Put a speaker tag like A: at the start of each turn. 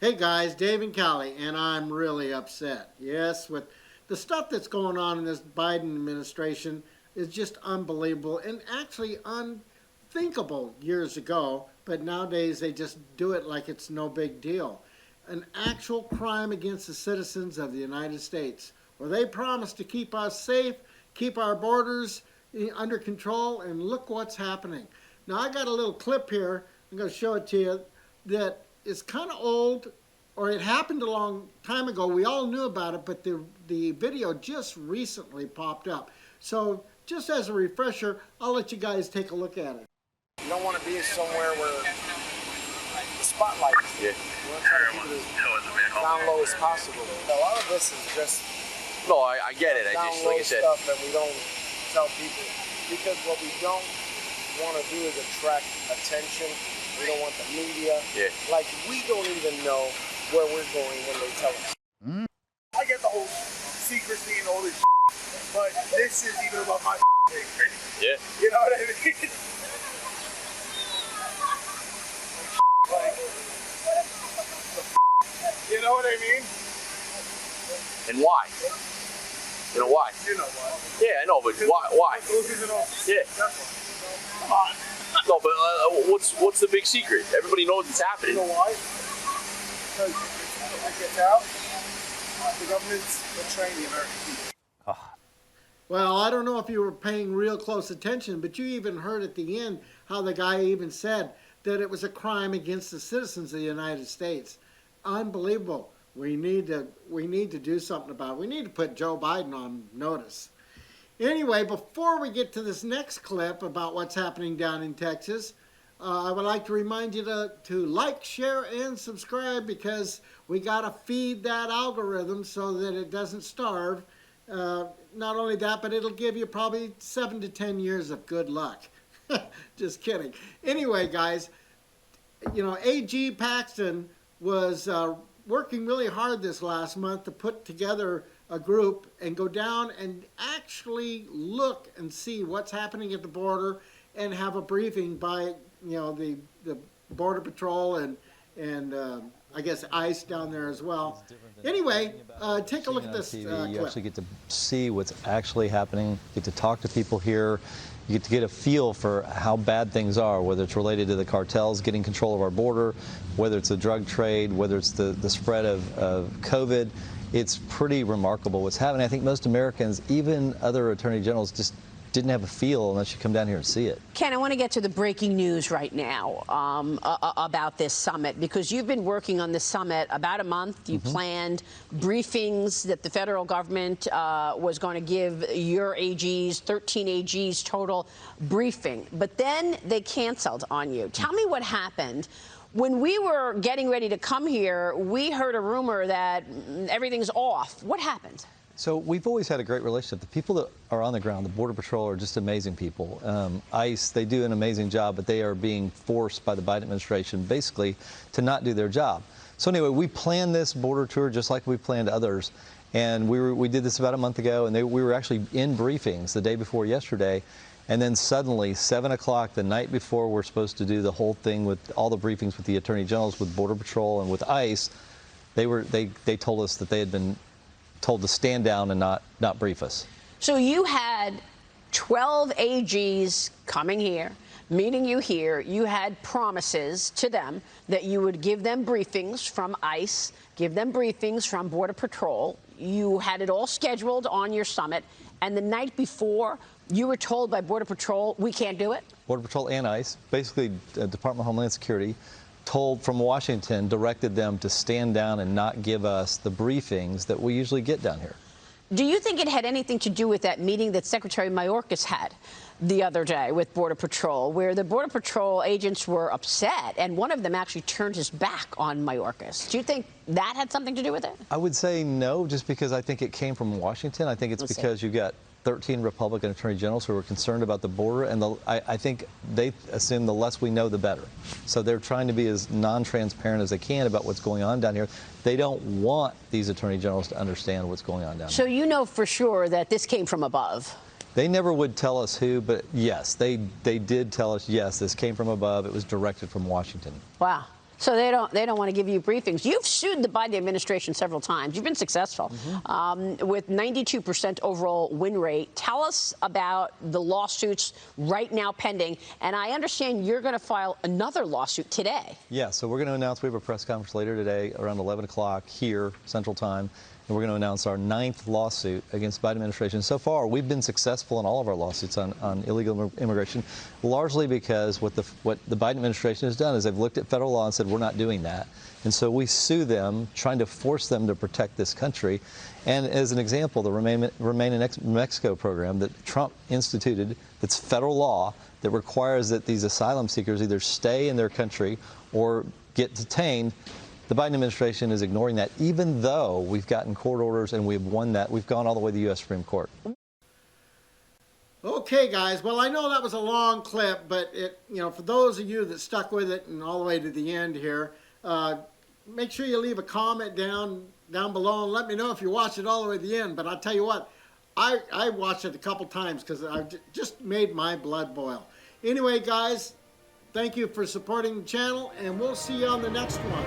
A: Hey guys, Dave and Cali, and I'm really upset. Yes, with the stuff that's going on in this Biden administration is just unbelievable and actually unthinkable years ago, but nowadays they just do it like it's no big deal. An actual crime against the citizens of the United States, where they promise to keep us safe, keep our borders under control, and look what's happening. Now I got a little clip here, I'm going to show it to you, that is kind of old, or it happened a long time ago. We all knew about it, but the video just recently popped up. So just as a refresher, I'll let you guys take a look at it.
B: You don't want to be somewhere where the spotlight is.
C: Yeah.
B: You want to try to keep it as down low as possible. A lot of this is just
C: no, I get it. I
B: down
C: just,
B: low
C: like I said,
B: stuff that we don't tell people, because what we don't want to do is attract attention. We don't want the media.
C: Yeah.
B: Like, we don't even know where we're going when they tell us.
D: I get the whole secrecy and all this but this is even about my thing.
C: yeah.
D: You know what I mean? Like, you know what I mean?
C: And why? You know why?
D: You know why.
C: Yeah, I know, but why? Yeah.
D: Come on.
C: No, but what's the big secret? Everybody knows it's happening.
D: You know why? Because if it gets out, the government's betraying the American people.
A: Well, I don't know if you were paying real close attention, but you even heard at the end how the guy even said that it was a crime against the citizens of the United States. Unbelievable. We need to do something about it. We need to put Joe Biden on notice. Anyway, before we get to this next clip about what's happening down in Texas, I would like to remind you to like, share, and subscribe, because we got to feed that algorithm so that it doesn't starve. Not only that, but it'll give you probably 7 to 10 years of good luck. Just kidding. Anyway, guys, you know, AG Paxton was working really hard this last month to put together a group and go down and actually look and see what's happening at the border and have a briefing by, you know, the Border Patrol and I guess ICE down there as well. Anyway, take a look at this clip.
E: You actually get to see what's actually happening, get to talk to people here, you get to get a feel for how bad things are, whether it's related to the cartels getting control of our border, whether it's the drug trade, whether it's the spread of COVID. It's pretty remarkable what's happening. I think most Americans, even other attorney generals, just didn't have a feel unless you come down here and see it.
F: Ken, I want to get to the breaking news right now about this summit, because you've been working on this summit about a month. You planned briefings that the federal government was going to give your AGs, 13 AGs total briefing. But then they canceled on you. Tell me what happened. When we were getting ready to come here, we heard a rumor that everything's off. What happened?
E: So we've always had a great relationship. The people that are on the ground, the Border Patrol, are just amazing people. ICE, they do an amazing job, but they are being forced by the Biden administration basically to not do their job. So anyway, we planned this border tour just like we planned others. And we did this about a month ago, and we were actually in briefings the day before yesterday. And then suddenly, 7 o'clock the night before we're supposed to do the whole thing with all the briefings with the attorney generals, with Border Patrol, and with ICE, they told us that they had been told to stand down and not brief us.
F: So you had 12 AGs coming here, meeting you here. You had promises to them that you would give them briefings from ICE, give them briefings from Border Patrol. You had it all scheduled on your summit, and the night before, you were told by Border Patrol, we can't do it?
E: Border Patrol and ICE, basically Department of Homeland Security, told from Washington, directed them to stand down and not give us the briefings that we usually get down here.
F: Do you think it had anything to do with that meeting that Secretary Mayorkas had the other day with Border Patrol, where the Border Patrol agents were upset, and one of them actually turned his back on Mayorkas? Do you think that had something to do with it?
E: I would say no, just because I think it came from Washington. I think it's because you've got 13 Republican attorney generals who are concerned about the border, and I think they assume the less we know, the better. So they're trying to be as non-transparent as they can about what's going on down here. They don't want these attorney generals to understand what's going on down here.
F: So you know for sure that this came from above?
E: They never would tell us who, but yes, they did tell us, yes, this came from above. It was directed from Washington.
F: Wow. So they don't want to give you briefings. You've sued the Biden administration several times. You've been successful with 92% overall win rate. Tell us about the lawsuits right now pending. And I understand you're going to file another lawsuit today.
E: Yeah, so we're going to announce, we have a press conference later today around 11 o'clock here, Central Time. And we're going to announce our 9th lawsuit against the Biden administration. So far, we've been successful in all of our lawsuits on illegal immigration, largely because what the Biden administration has done is they've looked at federal law and said, we're not doing that. And so we sue them, trying to force them to protect this country. And as an example, the Remain in Mexico program that Trump instituted, that's federal law, that requires that these asylum seekers either stay in their country or get detained. The Biden administration is ignoring that, even though we've gotten court orders and we've won that. We've gone all the way to the U.S. Supreme Court.
A: Okay, guys. Well, I know that was a long clip, but for those of you that stuck with it and all the way to the end here, make sure you leave a comment down below and let me know if you watched it all the way to the end. But I'll tell you what, I watched it a couple times because I just made my blood boil. Anyway, guys, thank you for supporting the channel, and we'll see you on the next one.